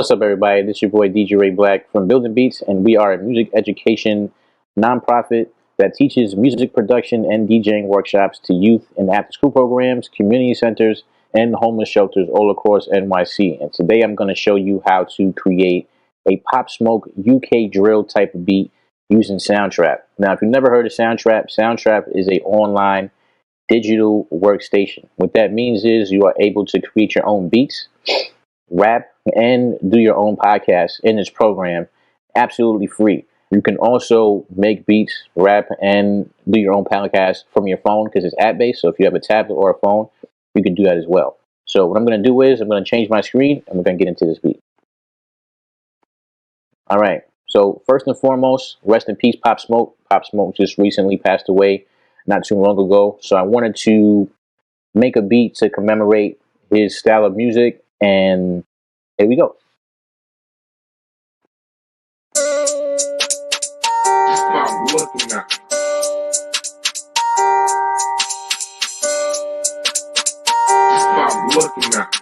What's up, everybody? This is your boy DJ Ray Black from Building Beats, and we are a music education nonprofit that teaches music production and DJing workshops to youth in after-school programs, community centers, and homeless shelters all across NYC. And today I'm going to show you how to create a Pop Smoke UK drill type of beat using Soundtrap. Now, if you've never heard of Soundtrap, Soundtrap is a online digital workstation. What that means is you are able to create your own beats, rap, and do your own podcast in this program absolutely free. You can also make beats, rap, and do your own podcast from your phone because it's app based. So if you have a tablet or a phone, you can do that as well. So what I'm going to do is I'm going to change my screen and we're going to get into this beat. All right. So first and foremost, rest in peace, Pop Smoke. Pop Smoke just recently passed away not too long ago. So I wanted to make a beat to commemorate his style of music, and here we go. Stop looking at me. Stop looking at me.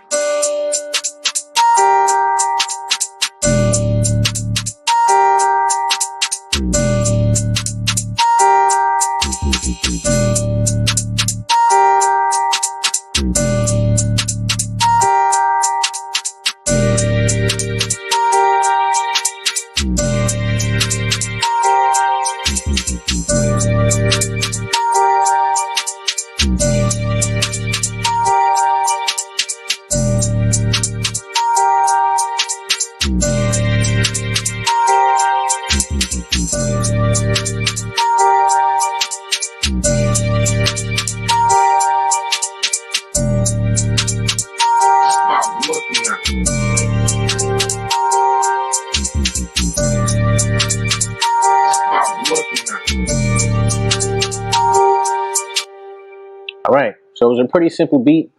All right, so it was a pretty simple beat,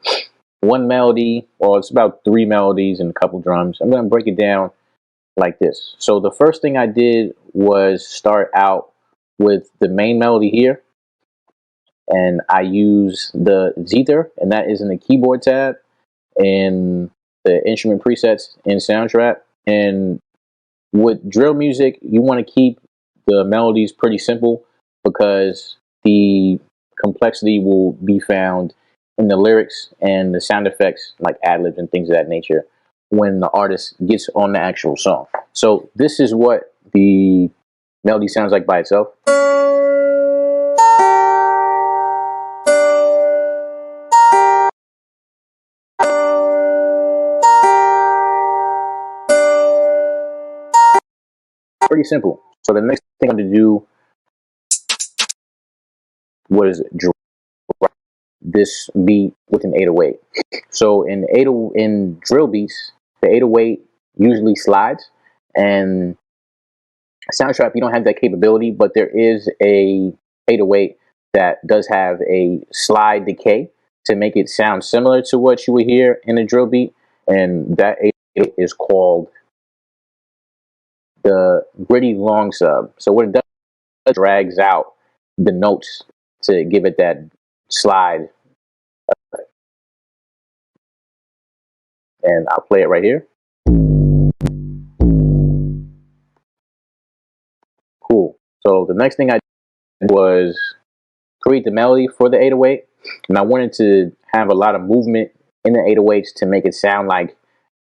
one melody, or it's about 3 melodies and a couple drums. I'm going to break it down like this. So the first thing I did was start out with the main melody here, and I use the Zither, and that is in the keyboard tab in the instrument presets in Soundtrap. And with drill music, you want to keep the melodies pretty simple because the complexity will be found in the lyrics and the sound effects like ad-libs and things of that nature when the artist gets on the actual song. So this is what the melody sounds like by itself. Pretty simple. So the next thing I'm going to do was drop this beat with an 808. So in drill beats, the 808 usually slides, and Soundtrap, you don't have that capability, but there is a 808 that does have a slide decay to make it sound similar to what you would hear in a drill beat, and that 808 is called the gritty long sub. So what it does, it drags out the notes to give it that slide. And I'll play it right here. Cool. So the next thing I did was create the melody for the 808, and I wanted to have a lot of movement in the 808s to make it sound like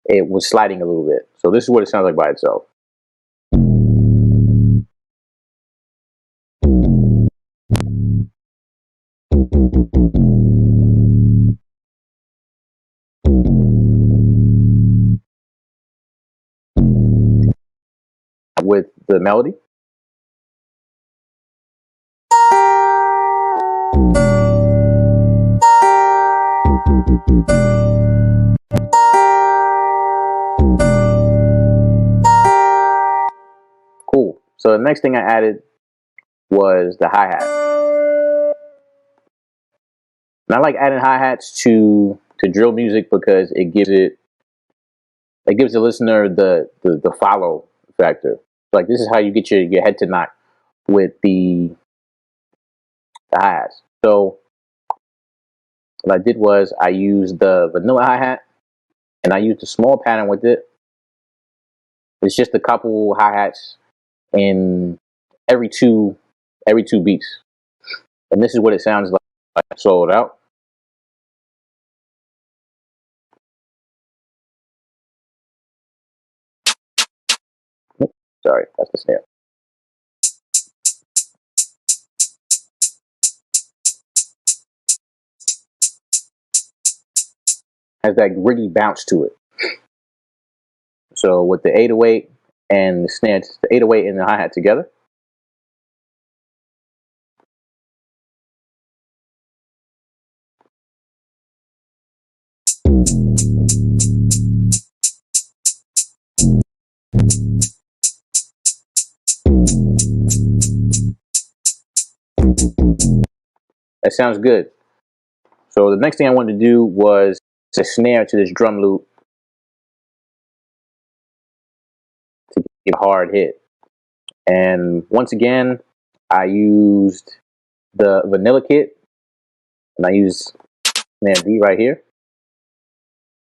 it was sliding a little bit. So this is what it sounds like by itself. With the melody. Cool. So the next thing I added was the hi-hat. And I like adding hi-hats to drill music because it gives the listener the follow factor. Like, this is how you get your head to knock with the hi-hats. So what I did was I used the vanilla hi-hat, and I used a small pattern with it. It's just a couple hi-hats in every two beats. And this is what it sounds like. Solo it out. Sorry, that's the snare. Has that gritty bounce to it. So with the 808 and the snare, the 808 and the hi-hat together. That sounds good. So the next thing I wanted to do was a snare to this drum loop to get a hard hit. And once again, I used the vanilla kit, and I used snare D right here.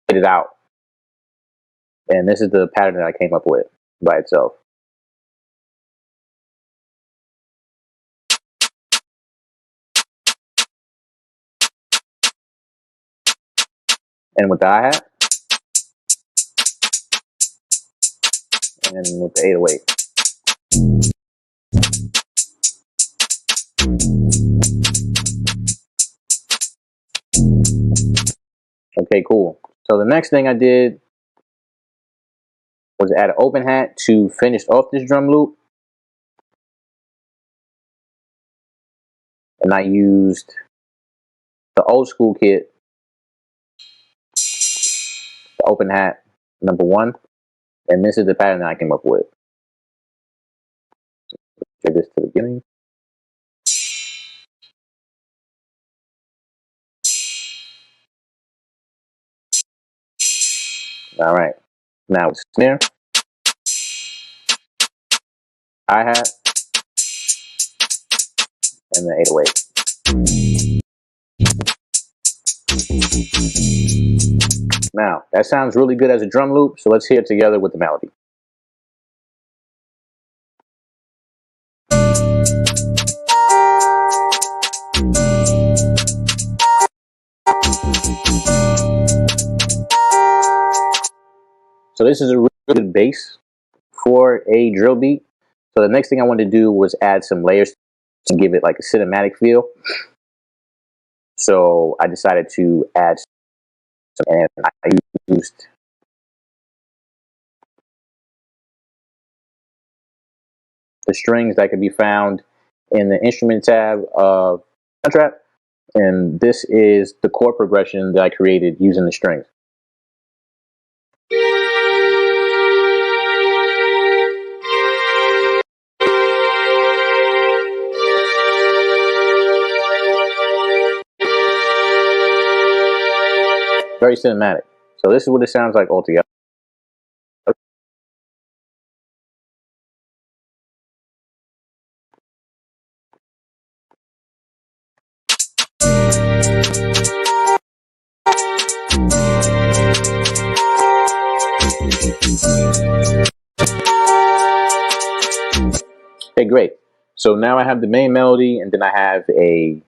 Hit it out. And this is the pattern that I came up with by itself. And with the hi-hat, and with the 808. Okay, cool. So the next thing I did was add an open hat to finish off this drum loop. And I used the old school kit, the open hat number 1. And this is the pattern that I came up with. Check this to the beginning. All right. Now with snare, hi-hat, and the 808. Now, that sounds really good as a drum loop, so let's hear it together with the melody. So this is a really good bass for a drill beat. So the next thing I wanted to do was add some layers to give it like a cinematic feel. So I decided to add some, and I used the strings that could be found in the instrument tab of Soundtrap. And this is the chord progression that I created using the strings. Very cinematic. So this is what it sounds like altogether. Okay, great. So now I have the main melody, and then I have a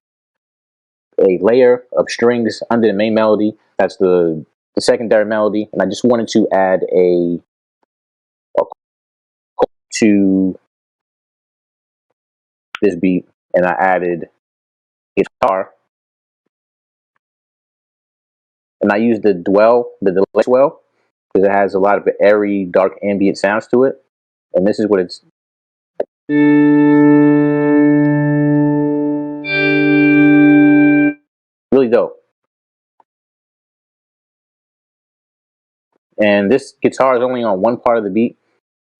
layer of strings under the main melody. That's the secondary melody, and I just wanted to add a to this beat, and I added guitar, and I used the delay swell, because it has a lot of airy, dark ambient sounds to it, and this is what it's really dope. And this guitar is only on one part of the beat,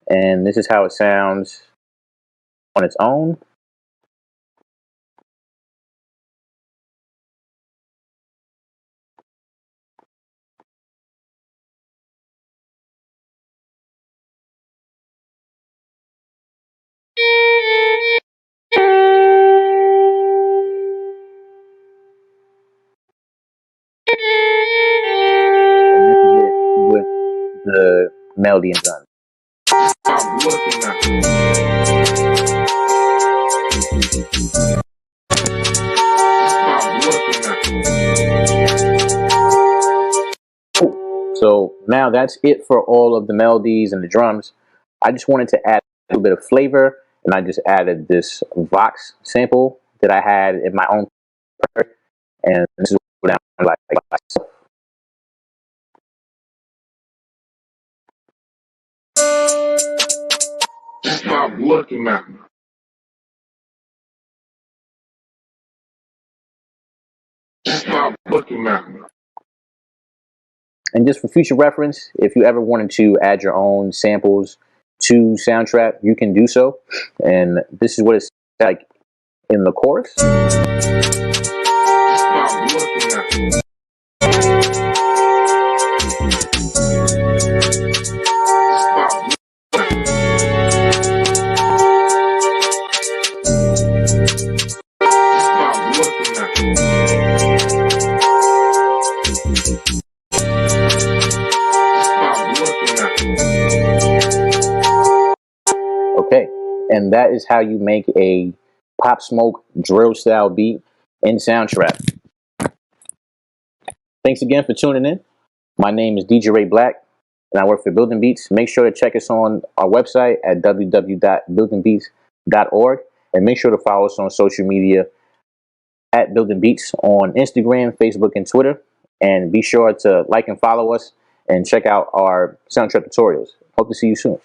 and this is how it sounds on its own. And this is it with the melody and drums. Stop looking at me. Stop looking at me. So now that's it for all of the melodies and the drums. I just wanted to add a little bit of flavor, and I just added this Vox sample that I had in my own part, and this is what I like myself. Stop looking at me. Stop looking at me. And just for future reference, if you ever wanted to add your own samples to Soundtrap, you can do so. And this is what it's like in the chorus. Stop looking at me. Okay, and that is how you make a Pop Smoke drill style beat in Soundtrap. Thanks again for tuning in. My name is DJ Ray Black, and I work for Building Beats. Make sure to check us on our website at www.buildingbeats.org, and make sure to follow us on social media at Building Beats on Instagram, Facebook, and Twitter. And be sure to like and follow us, and check out our Soundtrap tutorials. Hope to see you soon.